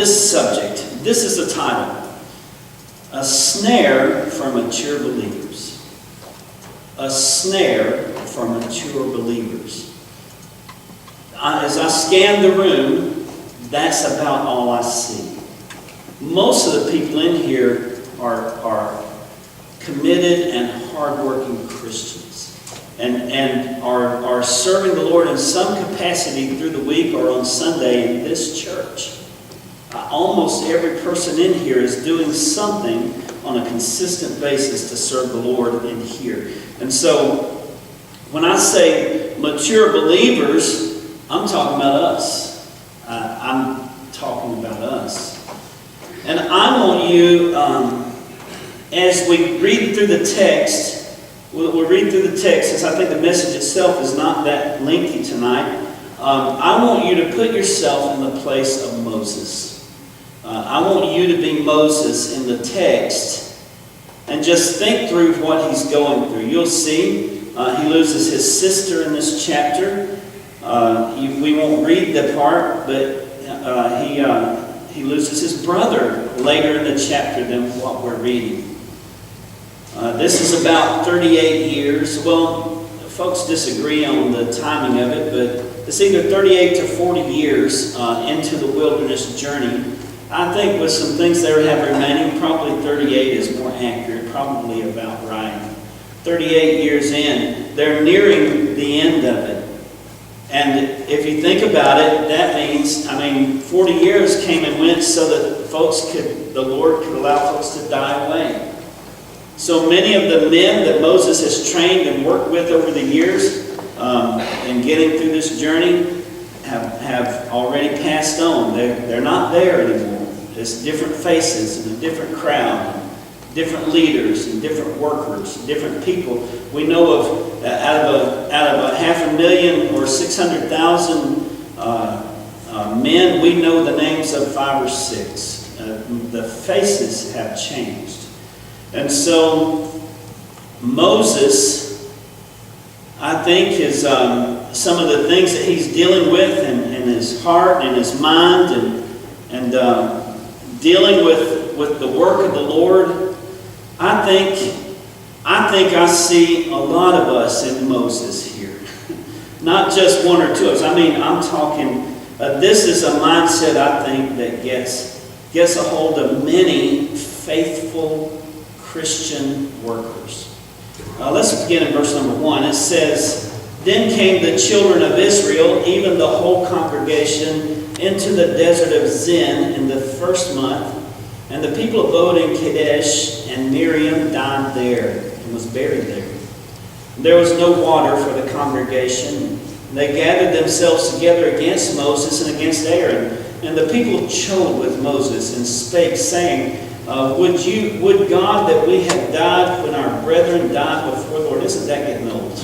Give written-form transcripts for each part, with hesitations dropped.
this subject. This is the title. A snare for mature believers. A snare for mature believers. As I scan the room, that's about all I see. Most of the people in here are committed and hardworking Christians and are serving the Lord in some capacity through the week or on Sunday in this church. Almost every person in here is doing something on a consistent basis to serve the Lord in here. And so, when I say mature believers, I'm talking about us. I'm talking about us. And I want you, as we read through the text, we'll read through the text, since I think the message itself is not that lengthy tonight. I want you to put yourself in the place of Moses. I want you to be Moses in the text and just think through what he's going through. You'll see he loses his sister in this chapter. We won't read the part, but he loses his brother later in the chapter than what we're reading. This is about 38 years. Well, folks disagree on the timing of it, but it's either 38 to 40 years into the wilderness journey. I think with some things they have remaining, probably 38 is more accurate, probably about right. 38 years in, they're nearing the end of it. And if you think about it, that means, 40 years came and went so that the Lord could allow folks to die away. So many of the men that Moses has trained and worked with over the years in getting through this journey have already passed on. They're not there anymore. There's different faces and a different crowd, and different leaders and different workers, different people. We know of out of a 500,000 or 600,000 men, we know the names of 5 or 6. The faces have changed. And so Moses, I think, is some of the things that he's dealing with in his heart and his mind and dealing with the work of the Lord. I think I see a lot of us in Moses here. Not just one or two of us. I'm talking, this is a mindset, I think, that gets a hold of many faithful Christian workers. Let's begin in verse number 1. It says, "Then came the children of Israel, even the whole congregation, into the desert of Zin in the first month, and the people abode in Kadesh, and Miriam died there and was buried there. There was no water for the congregation. They gathered themselves together against Moses and against Aaron, and the people chode with Moses and spake, saying, Would God that we had died when our brethren died before the Lord." Isn't that getting old?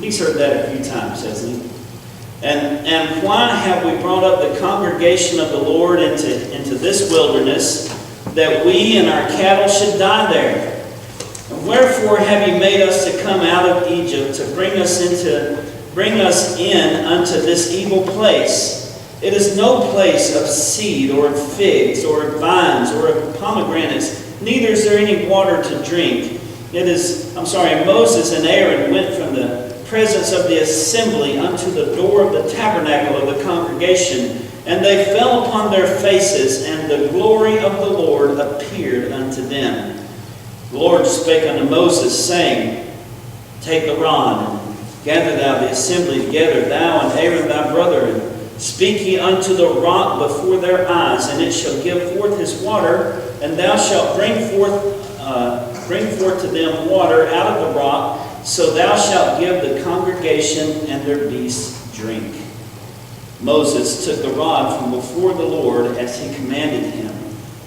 He's heard that a few times, hasn't he? And why have we brought up the congregation of the Lord into this wilderness, that we and our cattle should die there? And wherefore have you made us to come out of Egypt, to bring us in unto this evil place? It is no place of seed, or of figs, or of vines, or of pomegranates, neither is there any water to drink. Moses and Aaron went from the presence of the assembly unto the door of the tabernacle of the congregation, and they fell upon their faces, and the glory of the Lord appeared unto them. The Lord spake unto Moses, saying, "Take the rod, and gather thou the assembly together, thou and Aaron thy brother, and speak ye unto the rock before their eyes, and it shall give forth his water, and thou shalt bring forth to them water out of the rock, so thou shalt give the congregation and their beasts drink." Moses took the rod from before the Lord as he commanded him.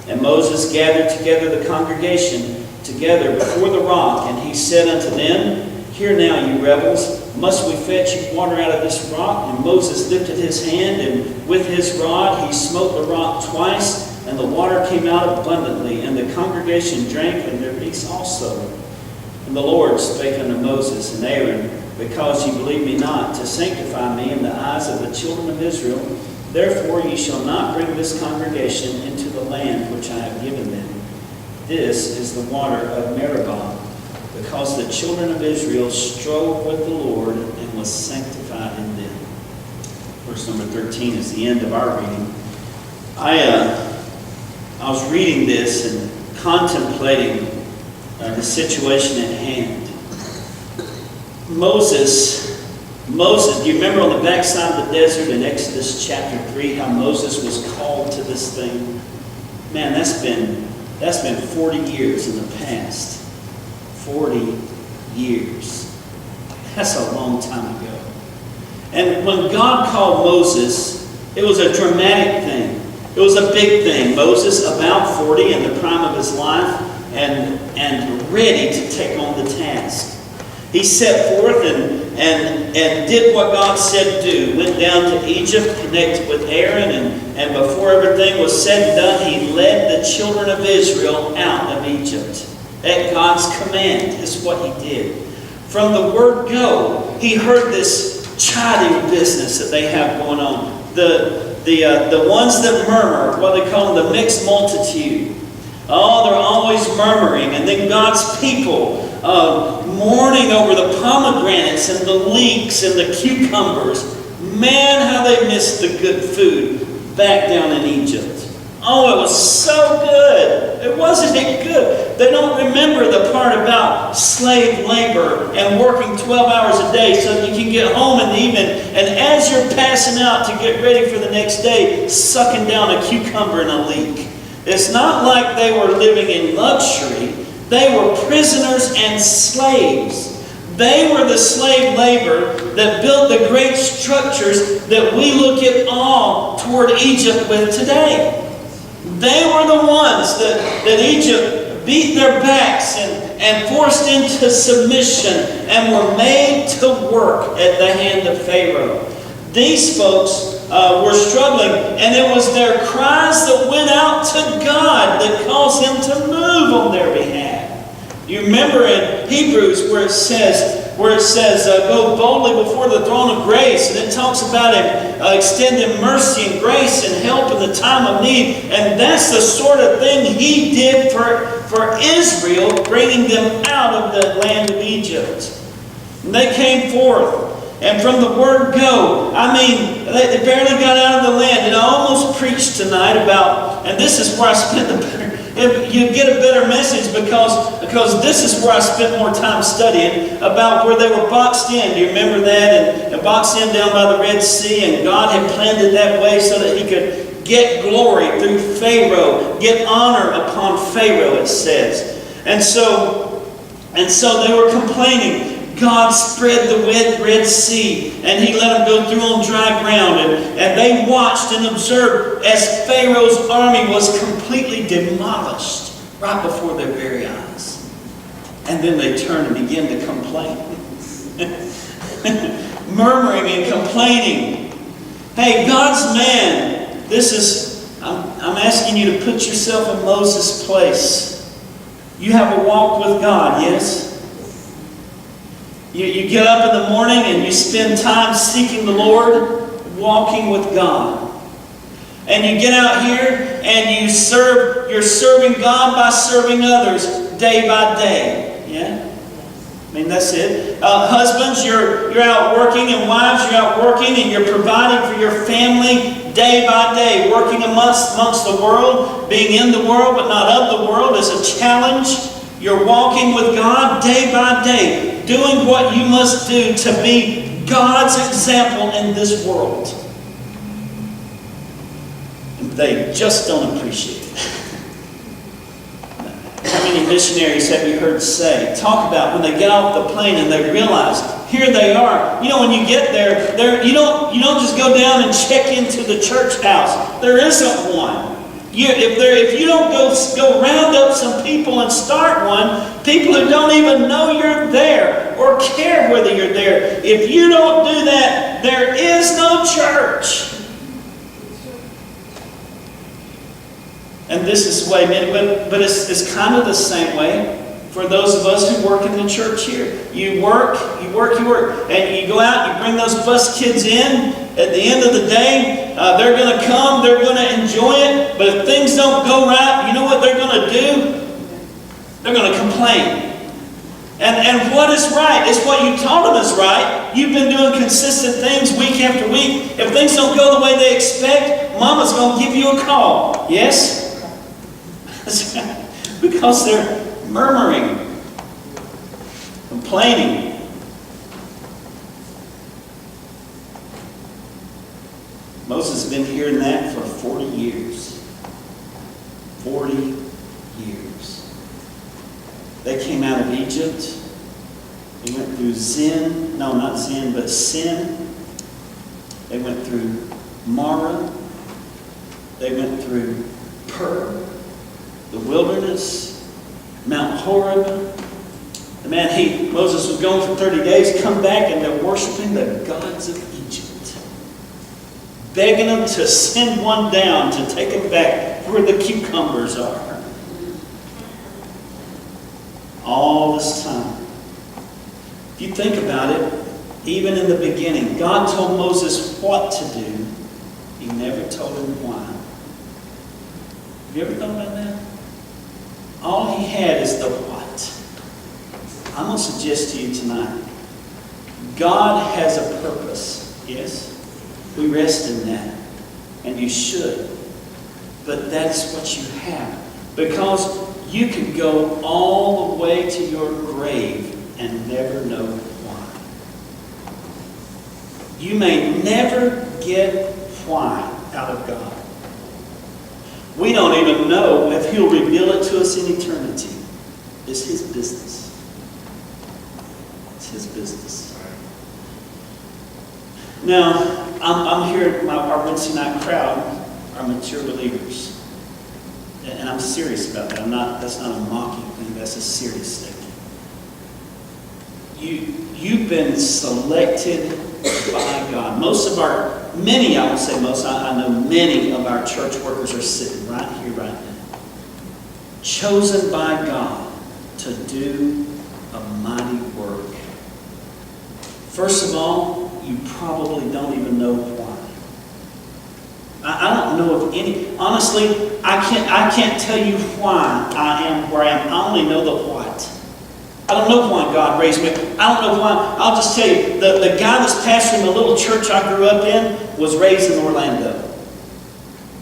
And Moses gathered together the congregation together before the rock, and he said unto them, "Hear now, you rebels, must we fetch you water out of this rock?" And Moses lifted his hand, and with his rod he smote the rock twice, and the water came out abundantly, and the congregation drank, and their beasts also. And the Lord spake unto Moses and Aaron, "Because ye believe me not, to sanctify me in the eyes of the children of Israel, Therefore ye shall not bring this congregation into the land which I have given them. This is the water of Meribah, because the children of Israel strove with the Lord and was sanctified in them. Verse number 13 is the end of our reading. I was reading this and contemplating the situation at hand. Moses, do you remember on the backside of the desert in Exodus chapter 3 how Moses was called to this thing? Man, that's been 40 years in the past. 40 years. That's a long time ago. And when God called Moses, it was a dramatic thing. It was a big thing. Moses, about 40 in the prime of his life, and ready to take on the task. He set forth and did what God said to do. Went down to Egypt, connected with Aaron, and before everything was said and done, he led the children of Israel out of Egypt. At God's command is what he did. From the word go, he heard this chiding business that they have going on. The ones that murmur, what they call the mixed multitude. Oh, they're always murmuring. And then God's people mourning over the pomegranates and the leeks and the cucumbers. Man, how they missed the good food back down in Egypt. Oh, it was so good. It wasn't good. They don't remember the part about slave labor and working 12 hours a day so that you can get home in the evening. And as you're passing out to get ready for the next day, sucking down a cucumber and a leek. It's not like they were living in luxury. They were prisoners and slaves. They were the slave labor that built the great structures that we look at all toward Egypt with today. They were the ones that Egypt beat their backs and forced into submission and were made to work at the hand of Pharaoh. These folks were struggling, and it was their cries that went out to God that caused Him to move on their behalf. You remember in Hebrews where it says, go boldly before the throne of grace, and it talks about Him extending mercy and grace and help in the time of need. And that's the sort of thing He did for Israel, bringing them out of the land of Egypt. And they came forth. And from the word go, I mean, they barely got out of the land. And I almost preached tonight about, and this is where I spent you get a better message because this is where I spent more time studying about where they were boxed in. Do you remember that? And boxed in down by the Red Sea, and God had planned it that way so that He could get glory through Pharaoh, get honor upon Pharaoh, it says. And so they were complaining. God spread the Red Sea, and He let them go through on dry ground. And they watched and observed as Pharaoh's army was completely demolished right before their very eyes. And then they turned and began to complain. Murmuring and complaining. Hey, God's man, I'm asking you to put yourself in Moses' place. You have a walk with God, yes? You get up in the morning and you spend time seeking the Lord, walking with God. And you get out here and you're serving God by serving others day by day. Yeah? I mean, that's it. Husbands, you're out working, and wives, you're out working, and you're providing for your family day by day. Working amongst the world, being in the world but not of the world is a challenge. You're walking with God day by day, doing what you must do to be God's example in this world. And they just don't appreciate it. How many missionaries have you heard talk about when they get off the plane and they realize, here they are. You know, when you get there, you don't just go down and check into the church house. There isn't one. If you don't go round up some people and start one, people who don't even know you're there or care whether you're there, if you don't do that, there is no church. And this is the way, but it's kind of the same way for those of us who work in the church here. You work, and you go out, you bring those bus kids in. At the end of the day, They're going to come. They're going to enjoy it. But if things don't go right, you know what they're going to do? They're going to complain. And what is right is what you taught them is right. You've been doing consistent things week after week. If things don't go the way they expect, Mama's going to give you a call. Yes? Because they're murmuring, complaining. Moses has been hearing that for 40 years. 40 years. They came out of Egypt. They went through Sin. No, not Sin, but Sin. They went through Mara. They went through the wilderness, Mount Horeb. Moses was gone for 30 days, come back, and they're worshiping the gods of Egypt. Begging them to send one down to take them back where the cucumbers are. All this time. If you think about it, even in the beginning, God told Moses what to do. He never told him why. Have you ever thought about that? All he had is the what. I'm going to suggest to you tonight, God has a purpose. Yes? We rest in that. And you should. But that's what you have. Because you can go all the way to your grave and never know why. You may never get why out of God. We don't even know if He'll reveal it to us in eternity. It's His business. It's His business. Now, I'm here, our Wednesday night crowd are mature believers. And I'm serious about that. That's not a mocking thing. That's a serious statement. You've been selected by God. Many of our church workers are sitting right here, right now. Chosen by God to do a mighty work. First of all, you probably don't even know why. I don't know of any. Honestly, I can't tell you why I am where I am. I only know the what. I don't know why God raised me. I don't know why. I'll just tell you, the guy that's pastoring the little church I grew up in was raised in Orlando.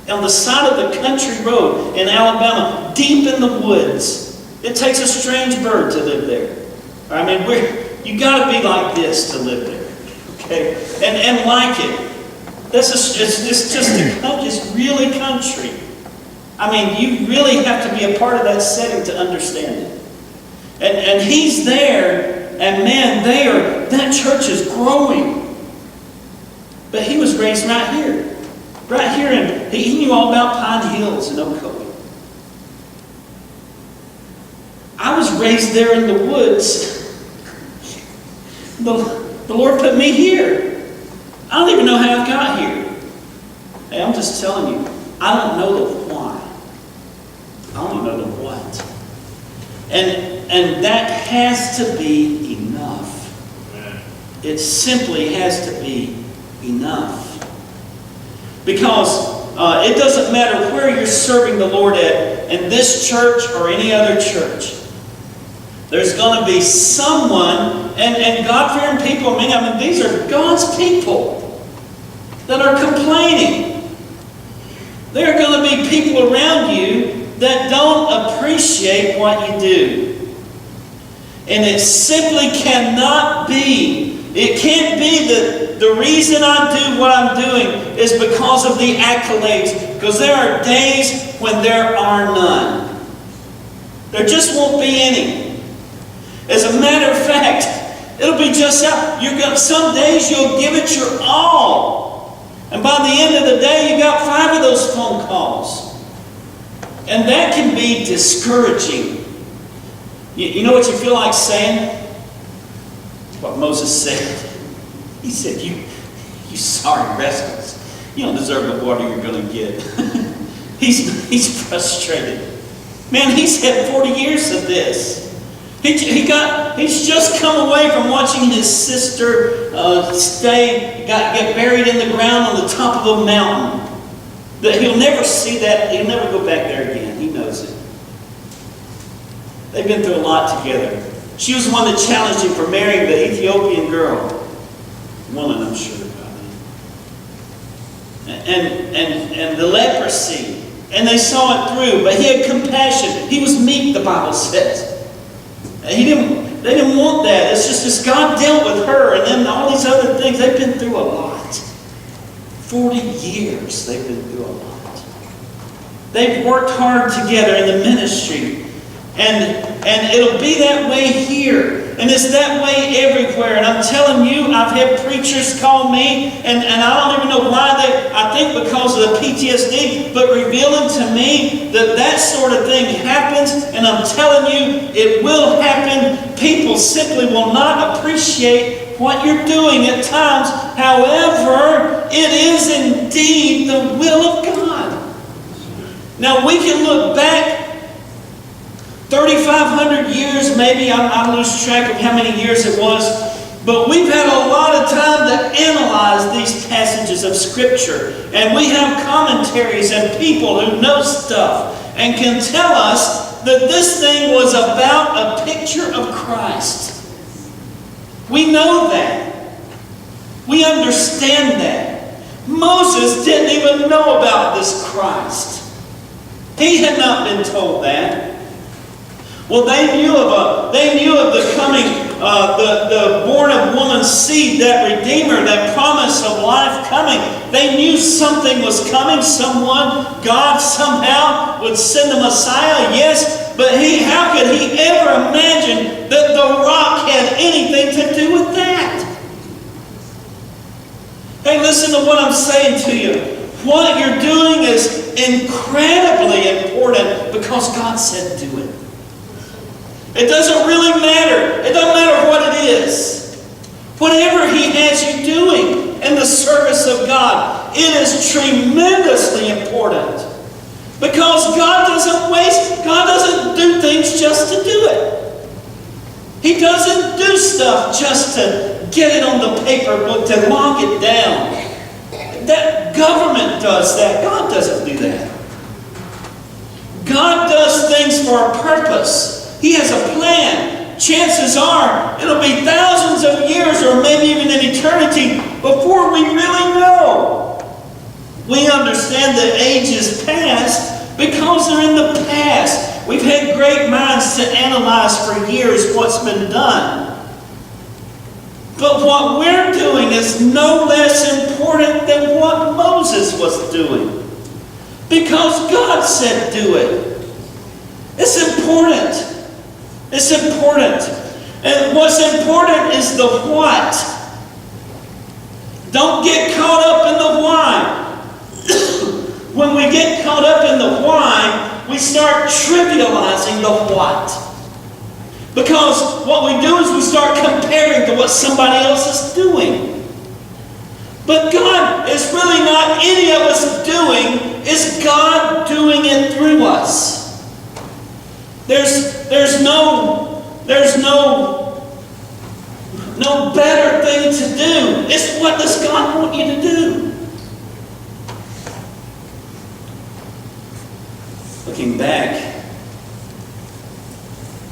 On the side of the country road in Alabama, deep in the woods. It takes a strange bird to live there. I mean, you got to be like this to live there. Okay? And like it. It's really country. I mean, you really have to be a part of that setting to understand it. And he's there, and man, that church is growing. But he was raised right here. Right here, and he knew all about Pine Hills and OCOEE. I was raised there in the woods. The Lord put me here. I don't even know how I got here. Hey, I'm just telling you, I don't know the why. I only know the what. And that has to be enough. It simply has to be enough. Because it doesn't matter where you're serving the Lord at, in this church or any other church. There's going to be someone, and God-fearing people, I mean, these are God's people that are complaining. There are going to be people around you that don't appreciate what you do. And it simply cannot be. It can't be that the reason I do what I'm doing is because of the accolades. Because there are days when there are none. There just won't be any. As a matter of fact, it'll be just that. Some days you'll give it your all. And by the end of the day, you got 5 of those phone calls. And that can be discouraging. You know what you feel like saying? What Moses said. He said, you sorry rascals. You don't deserve the water you're going to get. He's frustrated. Man, he's had 40 years of this. He's just come away from watching his sister get buried in the ground on the top of a mountain. That he'll never see that. He'll never go back there again. He knows it. They've been through a lot together. She was the one that challenged him for marrying the Ethiopian girl. Woman, I'm sure about it. And the leprosy. And they saw it through. But he had compassion. He was meek, the Bible says. They didn't want that. It's just as God dealt with her and then all these other things. They've been through a lot. 40 years they've been through a lot. They've worked hard together in the ministry. And it'll be that way here. And it's that way everywhere. And I'm telling you, I've had preachers call me, and I don't even know why I think because of the PTSD, but revealing to me that sort of thing happens. And I'm telling you, it will happen. People simply will not appreciate what you're doing at times. However, it is indeed the will of God. Now we can look back 3,500 years, maybe. I lose track of how many years it was. But we've had a lot of time to analyze these passages of Scripture. And we have commentaries and people who know stuff and can tell us that this thing was about a picture of Christ. We know that. We understand that. Comoses didn't even know about this Christ. He had not been told that. Well, they knew of the coming, the born of woman's seed, that Redeemer, that promise of life coming. They knew something was coming. Someone, God somehow would send the Messiah. Yes, but how could he ever imagine that the rock had anything to do with that? Hey, listen to what I'm saying to you. What you're doing is incredibly important because God said do it. It doesn't really matter. It doesn't matter what it is. Whatever He has you doing in the service of God, it is tremendously important. Because God doesn't waste, God doesn't do things just to do it. He doesn't do stuff just to get it on the paper, but to lock it down. That government does that. God doesn't do that. God does things for a purpose. He has a plan. Chances are it'll be thousands of years or maybe even an eternity before we really know. We understand that age is past because they're in the past. We've had great minds to analyze for years what's been done. But what we're doing is no less important than what Moses was doing. Because God said do it. It's important. It's important. And what's important is the what. Don't get caught up in the why. When we get caught up in the why, we start trivializing the what. Because what we do is we start comparing to what somebody else is doing. But God is really not any of us doing. It's God doing it through us. There's no better thing to do. It's what does God want you to do? Looking back,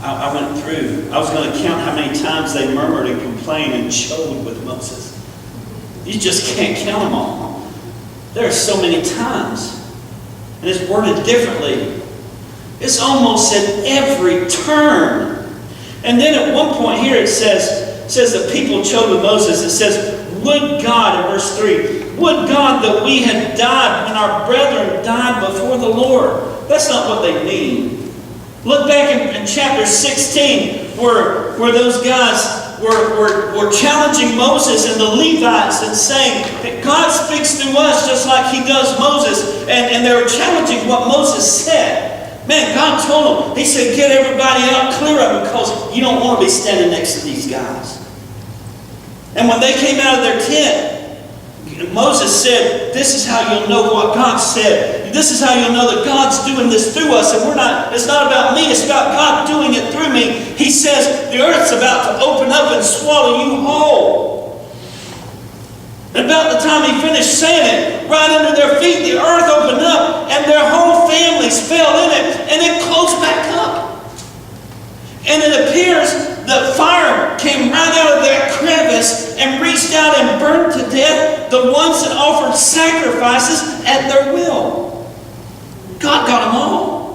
I went through. I was going to count how many times they murmured and complained and chode with Moses. You just can't count them all. There are so many times. And it's worded differently. It's almost at every turn. And then at one point here it says the people chode with Moses. It says, would God, in verse 3, would God that we had died when our brethren died before the Lord. That's not what they mean. Look back in chapter 16 where those guys were challenging Moses and the Levites and saying that God speaks through us just like He does Moses. And they were challenging what Moses said. Man, God told them, He said, get everybody out, clear of them, because you don't want to be standing next to these guys. And when they came out of their tent, Moses said, this is how you'll know what God said. This is how you'll know that God's doing this through us. And it's not about me, it's about God doing it through me. He says, the earth's about to open up and swallow you whole. And about the time he finished saying it, right under their feet, the earth opened up and their whole families fell in it, and it closed back up. And it appears that fire came right out of that crevice and reached out and burned to death the ones that offered sacrifices at their will. God got them all.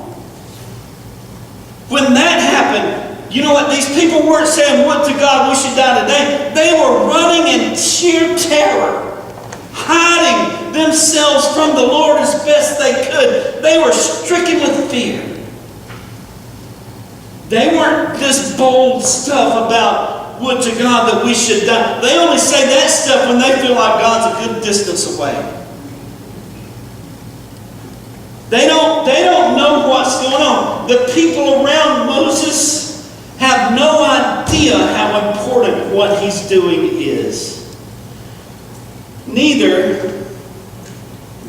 When that happened, you know what? These people weren't saying, would to God we should die today. They were running in sheer terror, hiding themselves from the Lord as best they could. They were stricken with fear. They weren't this bold stuff about would to God that we should die. They only say that stuff when they feel like God's a good distance away. They don't know what's going on. The people around Moses have no idea how important what he's doing is. Neither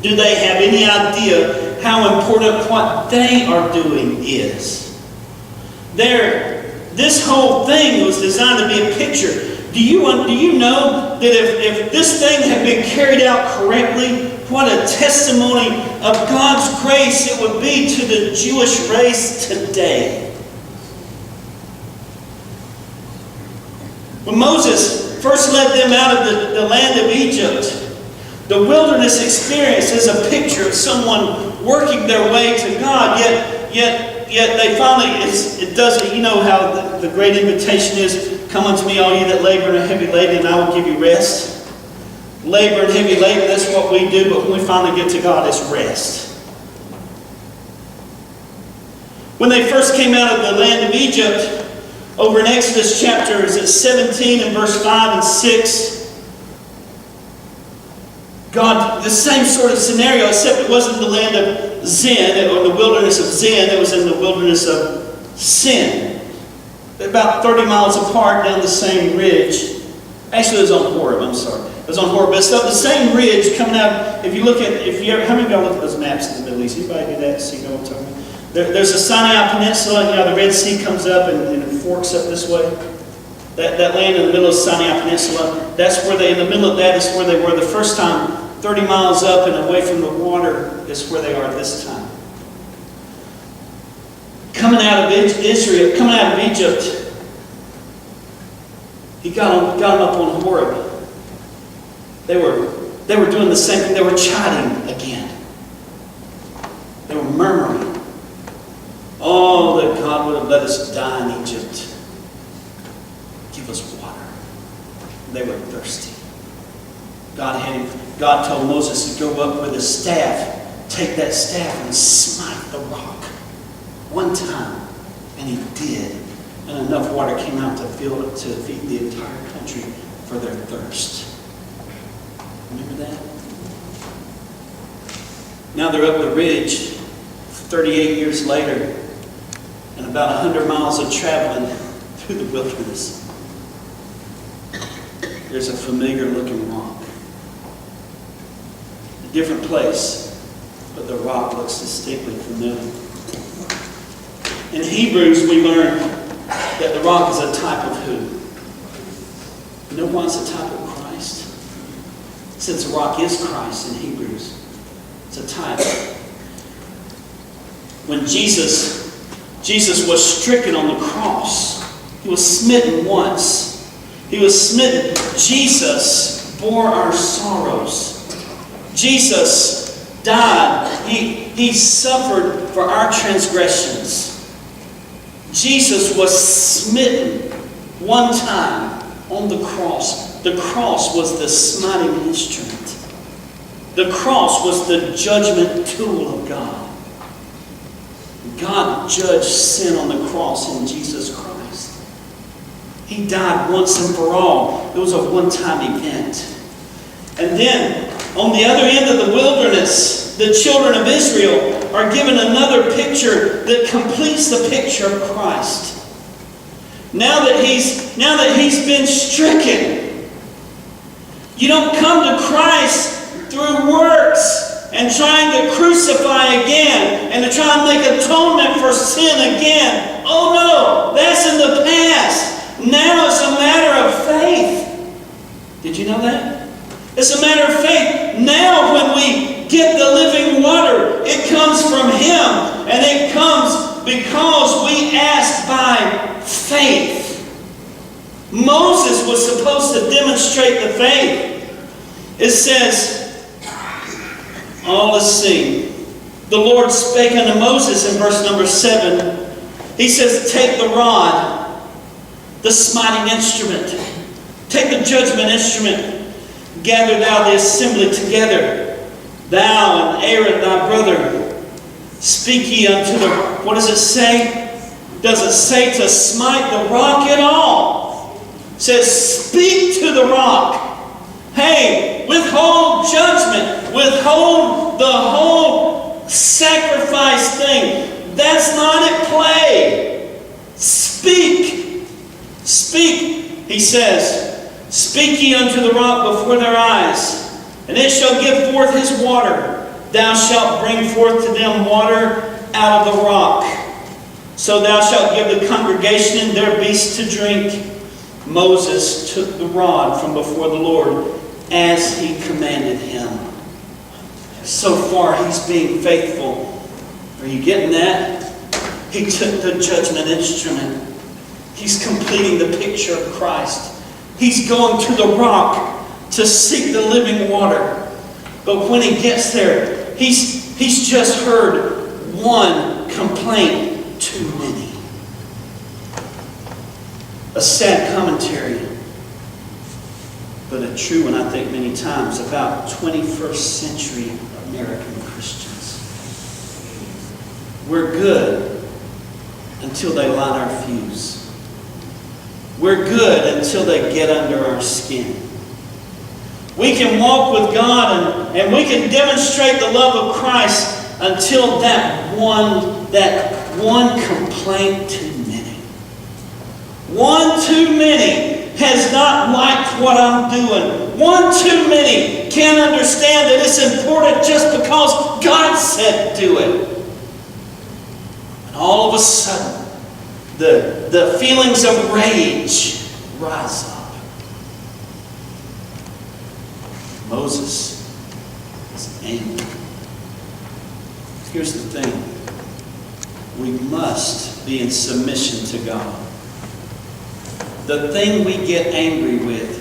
do they have any idea how important what they are doing is. This whole thing was designed to be a picture. Do you know that if this thing had been carried out correctly, what a testimony of God's grace it would be to the Jewish race today? When Moses first led them out of the land of Egypt, the wilderness experience is a picture of someone working their way to God, Yet they finally, it doesn't, you know how the great invitation is, come unto me all ye that labor and are heavy laden, and I will give you rest. Labor and heavy laden, that's what we do, but when we finally get to God, it's rest. When they first came out of the land of Egypt, over in Exodus chapter, is it 17 and verse 5 and 6, God, the same sort of scenario, except it wasn't the land of Zin, or the wilderness of Zin, it was in the wilderness of Sin. About 30 miles apart down the same ridge. Actually, it was on Horeb, I'm sorry. It was on Horeb, but it's up the same ridge coming out. If you look at, how many of y'all look at those maps in the Middle East? Anybody do that? See what I'm talking about? There's a Sinai Peninsula, the Red Sea comes up and it forks up this way. That land in the middle of Sinai Peninsula, that's where in the middle of that is where they were the first time. 30 miles up and away from the water is where they are this time. Coming out of Israel, coming out of Egypt, he got them up on Horeb. They were doing the same thing. They were chiding again. They were murmuring. Oh, that God would have let us die in Egypt. Give us water. They were thirsty. God told Moses to go up with a staff, take that staff and smite the rock one time. And he did. And enough water came out to feed the entire country for their thirst. Remember that? Now they're up the ridge 38 years later, and about 100 miles of traveling through the wilderness. There's a familiar looking rock. A different place, but the rock looks distinctly familiar. In Hebrews, we learn that the rock is a type of who? You know why it's a type of Christ? Since the rock is Christ in Hebrews, it's a type. When Jesus was stricken on the cross, he was smitten once. He was smitten. Jesus bore our sorrows. Jesus died. He suffered for our transgressions. Jesus was smitten one time on the cross. The cross was the smiting instrument. The cross was the judgment tool of God. God judged sin on the cross in Jesus Christ. He died once and for all. It was a one-time event. And then, on the other end of the wilderness, the children of Israel are given another picture that completes the picture of Christ. Now that he's been stricken, You don't come to Christ through works and trying to crucify again and to try and make atonement for sin again. Oh no, that's in the past. Now it's a matter of faith. Did you know that? It's a matter of faith. Now when we get the living water, it comes from Him, and it comes because we ask by faith. Moses was supposed to demonstrate the faith. It says, let's see. The Lord spake unto Moses in verse number 7. He says, take the rod, the smiting instrument. Take the judgment instrument. Gather thou the assembly together. Thou and Aaron thy brother. Speak ye unto the... What does it say? Does it say to smite the rock at all? It says, speak to the rock. Hey, withhold judgment. Withhold the whole sacrifice thing. That's not at play. Speak. Speak, he says. Speak ye unto the rock before their eyes, and it shall give forth his water. Thou shalt bring forth to them water out of the rock. So thou shalt give the congregation and their beasts to drink. Moses took the rod from before the Lord as he commanded him. So far he's being faithful. Are you getting that? He took the judgment instrument. He's completing the picture of Christ. He's going to the rock to seek the living water. But when he gets there, he's just heard one complaint too many. A sad commentary, but a true one, I think, many times about 21st century American Christians. We're good until they light our fuse. We're good until they get under our skin. We can walk with God and we can demonstrate the love of Christ until that one complaint too many. One too many has not liked what I'm doing. One too many can't understand that it's important just because God said do it. And all of a sudden, the feelings of rage rise up. Moses is angry. Here's the thing. We must be in submission to God. The thing we get angry with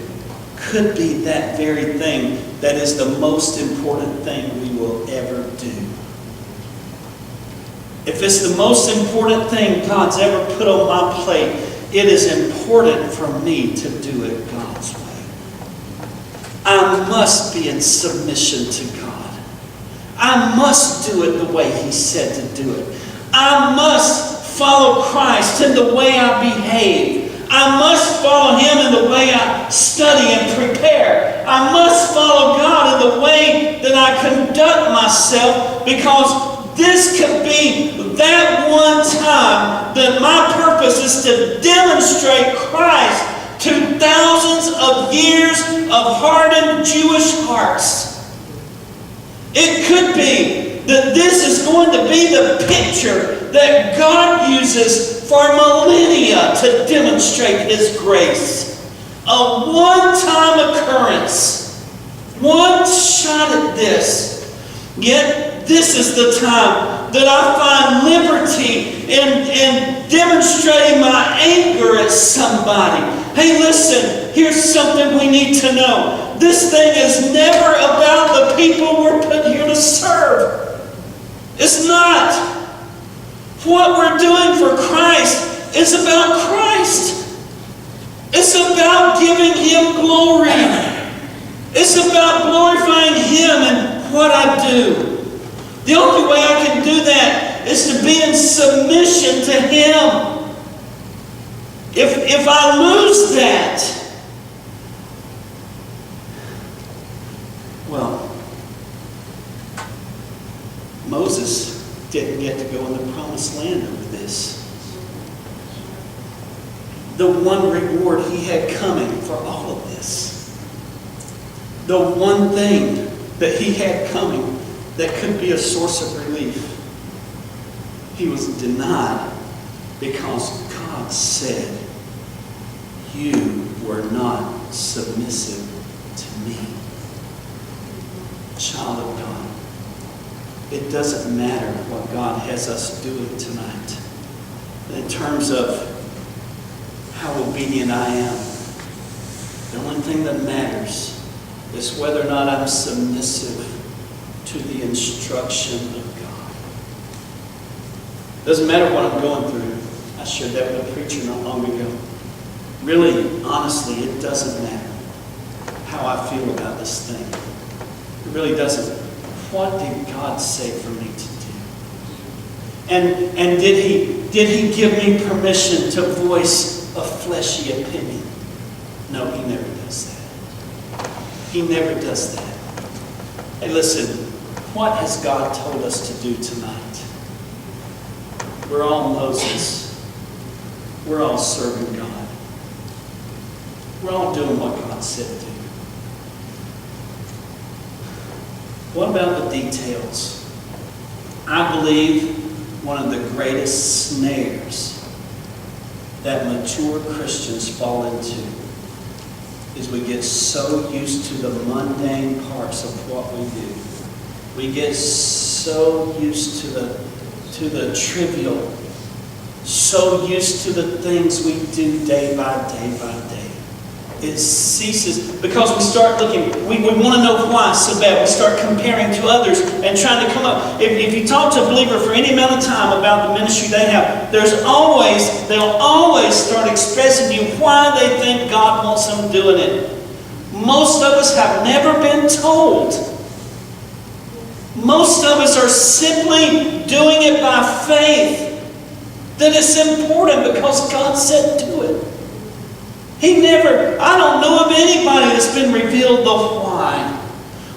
could be that very thing that is the most important thing we will ever do. If it's the most important thing God's ever put on my plate, it is important for me to do it God's way. I must be in submission to God. I must do it the way He said to do it. I must follow Christ in the way I behave. I must follow Him in the way I study and prepare. I must follow God in the way that I conduct myself, because this could be that one time that my purpose is to demonstrate Christ to thousands of years of hardened Jewish hearts. It could be that this is going to be the picture that God uses for millennia to demonstrate His grace. A one-time occurrence. One shot at this. Yet this is the time that I find liberty in demonstrating my anger at somebody. Hey, listen, here's something we need to know. This thing is never about the people we're put here to serve. It's not. What we're doing for Christ is about Christ. It's about giving Him glory. It's about glorifying Him in what I do. The only way I can do that is to be in submission to Him. If I lose that, well, Moses didn't get to go in the promised land over this. The one reward he had coming for all of this the one thing that he had coming that could be a source of relief, he was denied because God said, you were not submissive to me. Child of God, it doesn't matter what God has us doing tonight. In terms of how obedient I am, the only thing that matters is whether or not I'm submissive to the instruction of God. Doesn't matter what I'm going through. I shared that with a preacher not long ago. Really, honestly, it doesn't matter how I feel about this thing. It really doesn't. What did God say for me to do? And did He give me permission to voice a fleshy opinion? No, He never does that. He never does that. Hey, listen, what has God told us to do tonight? We're all Moses. We're all serving God. We're all doing what God said to do. What about the details? I believe one of the greatest snares that mature Christians fall into is we get so used to the mundane parts of what we do. We get so used to the trivial, so used to the things we do day by day by day. It ceases because we start looking, we want to know why so bad. We start comparing to others and trying to come up. If you talk to a believer for any amount of time about the ministry they have, they'll always start expressing to you why they think God wants them doing it. Most of us have never been told. Most of us are simply doing it by faith. That it's important because God said do it. I don't know of anybody that's been revealed the why.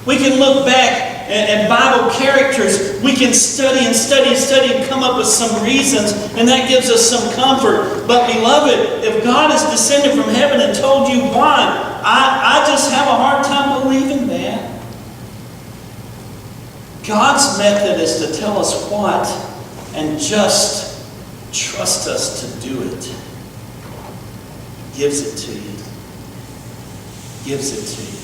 We can look back at Bible characters. We can study and come up with some reasons, and that gives us some comfort. But beloved, if God has descended from heaven and told you why, I just have a hard time believing that. God's method is to tell us what and just trust us to do it. Gives it to you. Gives it to you.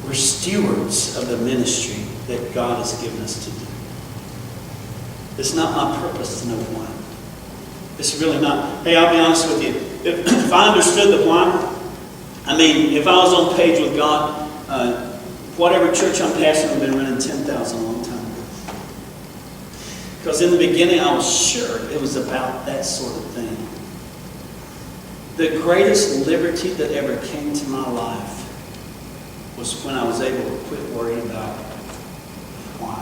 We're stewards of the ministry that God has given us to do. It's not my purpose to know why. It's really not. Hey, I'll be honest with you. If I understood the why, if I was on page with God, whatever church I'm pastoring, I've been running 10,000 a long time ago. Because in the beginning, I was sure it was about that sort of thing. The greatest liberty that ever came to my life was when I was able to quit worrying about why.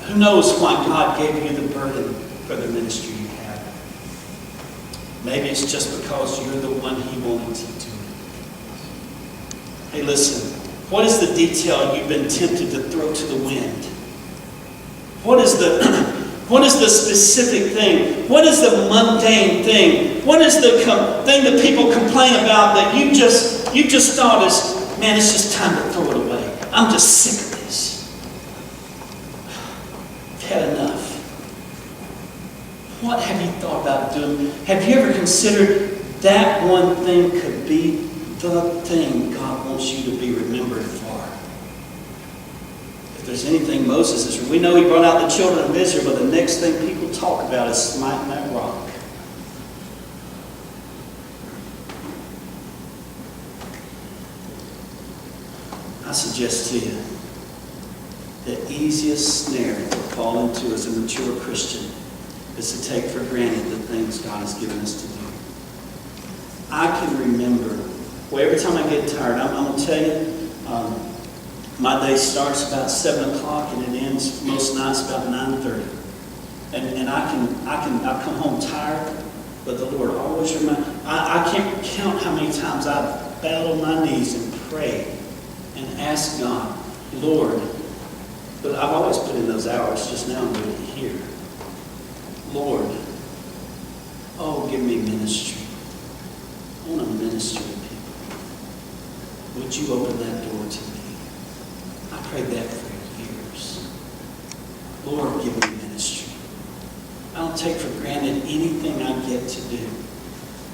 Who knows why God gave you the burden for the ministry you have? Maybe it's just because you're the one He wanted to do it. Hey, listen. What is the detail you've been tempted to throw to the wind? What is the specific thing? What is the mundane thing? What is the thing that people complain about that you just thought is, man, it's just time to throw it away. I'm just sick of this. I've had enough. What have you thought about doing? Have you ever considered that one thing could be the thing God wants you to be remembered for? If there's anything Moses is, we know he brought out the children of Israel, but the next thing people talk about is smiting that rock. I suggest to you the easiest snare to fall into as a mature Christian is to take for granted the things God has given us to do. I can remember, every time I get tired, I'm going to tell you, my day starts about 7 o'clock and it ends most nights about 9:30. And I come home tired, but the Lord always reminds me. I can't count how many times I've battled on my knees and prayed and asked God, Lord, but I've always put in those hours, just now I'm doing it here. Lord, oh, give me ministry. I want to minister to people. Would you open that door to me? I prayed that for years. Lord, give me ministry. I don't take for granted anything I get to do.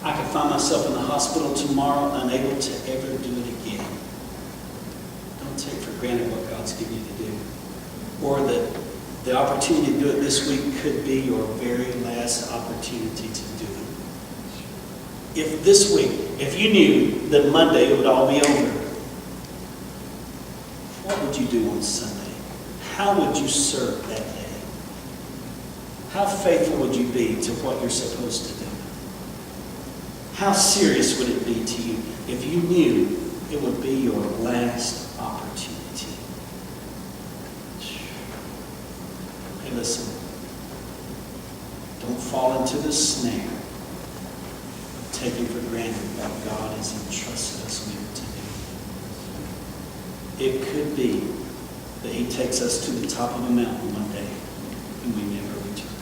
I could find myself in the hospital tomorrow, unable to ever do it again. Don't take for granted what God's given you to do. Or that the opportunity to do it this week could be your very last opportunity to do it. If this week, if you knew that Monday it would all be over, what would you do on Sunday? How would you serve that day? How faithful would you be to what you're supposed to do? How serious would it be to you if you knew it would be your last opportunity? Hey, listen. Don't fall into the snare of taking for granted what God has entrusted us with to do. It could be that He takes us to the top of a mountain one day and we never return.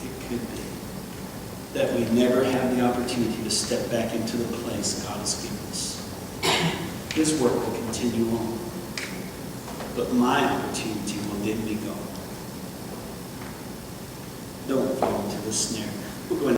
It could be that we never have the opportunity to step back into the place God has given us. His work will continue on, but my opportunity will then be gone. Don't fall into the snare. We're going